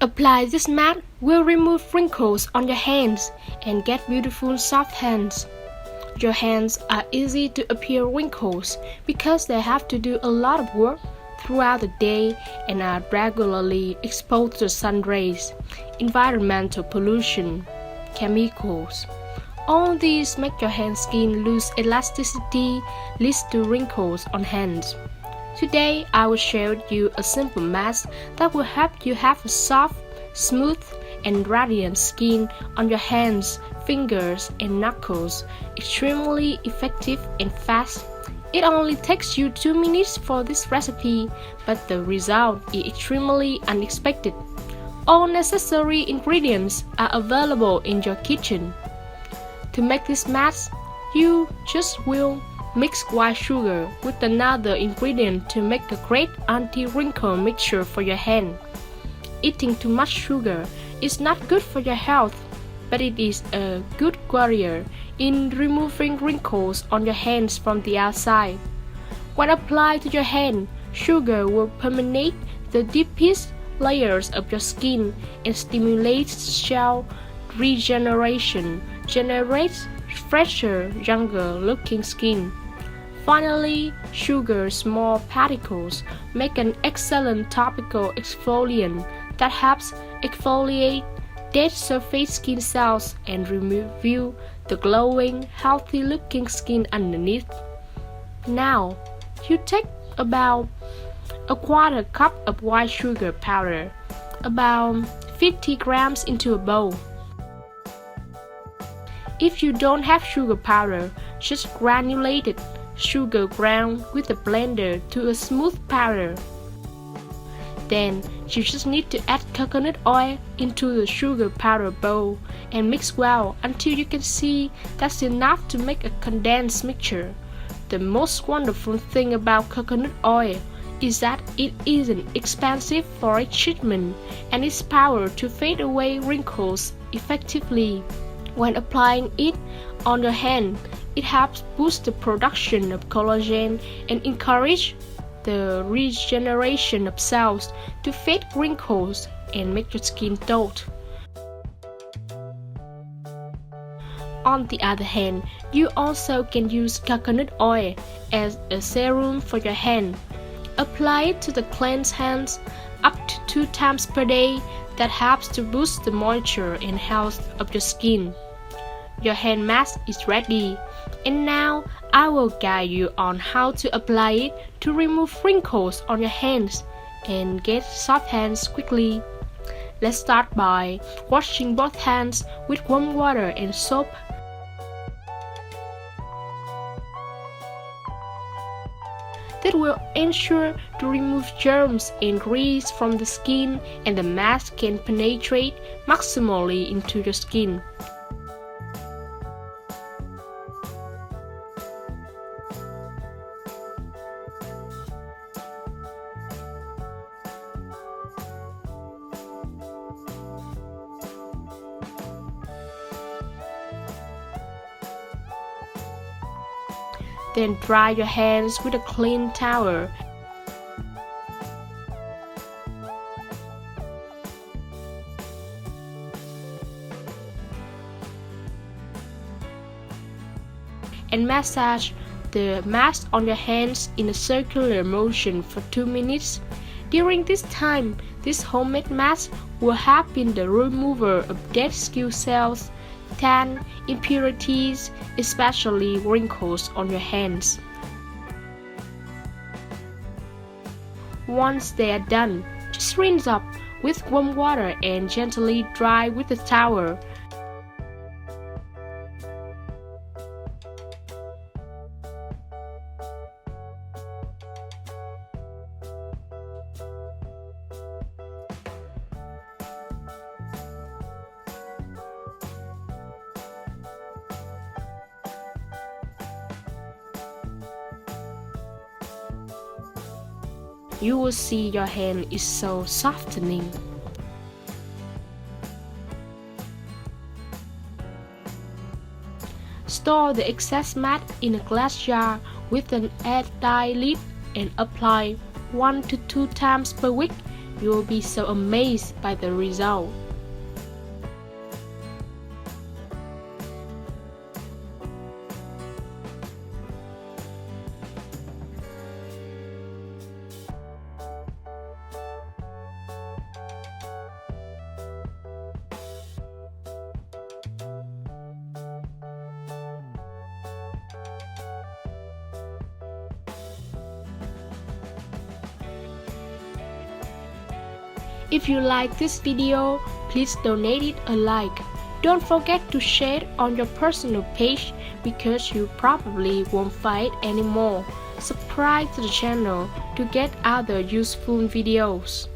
Apply this mat will remove wrinkles on your hands and get beautiful soft hands. Your hands are easy to appear wrinkles because they have to do a lot of work throughout the day and are regularly exposed to sun rays, environmental pollution, chemicals. All these make your hand skin lose elasticity, leads to wrinkles on hands. Today, I will share with you a simple mask that will help you have a soft, smooth, and radiant skin on your hands, fingers, and knuckles. Extremely effective and fast. It only takes you 2 minutes for this recipe, but the result is extremely unexpected. All necessary ingredients are available in your kitchen. To make this mask, you just will mix white sugar with another ingredient to make a great anti-wrinkle mixture for your hand. Eating too much sugar is not good for your health, but it is a good warrior in removing wrinkles on your hands from the outside. When applied to your hand, sugar will permeate the deepest layers of your skin and stimulates cell regeneration, generates fresher, younger-looking skin. Finally, sugar small particles make an excellent topical exfoliant that helps exfoliate dead surface skin cells and reveal the glowing, healthy-looking skin underneath. Now, you take about a quarter cup of white sugar powder, about 50 grams into a bowl. If you don't have sugar powder, just granulated sugar ground with a blender to a smooth powder. Then you just need to add coconut oil into the sugar powder bowl and mix well until you can see that's enough to make a condensed mixture. The most wonderful thing about coconut oil is that it isn't expensive for its treatment and its power to fade away wrinkles effectively. When applying it on your hand, it helps boost the production of collagen and encourage the regeneration of cells to fade wrinkles and make your skin taut. On the other hand, you also can use coconut oil as a serum for your hand. Apply it to the cleansed hands up to 2 times per day. That helps to boost the moisture and health of your skin. Your hand mask is ready, and now I will guide you on how to apply it to remove wrinkles on your hands and get soft hands quickly. Let's start by washing both hands with warm water and soap. That will ensure to remove germs and grease from the skin, and the mask can penetrate maximally into your skin. Then dry your hands with a clean towel. And massage the mask on your hands in a circular motion for 2 minutes. During this time, this homemade mask will help in the removal of dead skin cells, tan, impurities, especially wrinkles on your hands. Once they are done, just rinse up with warm water and gently dry with a towel. You will see your hand is so softening. Store the excess mat in a glass jar with an airtight lid and apply 1 to 2 times per week You will be so amazed by the result. If you like this video, please donate it a like. Don't forget to share it on your personal page because you probably won't find it anymore. Subscribe to the channel to get other useful videos.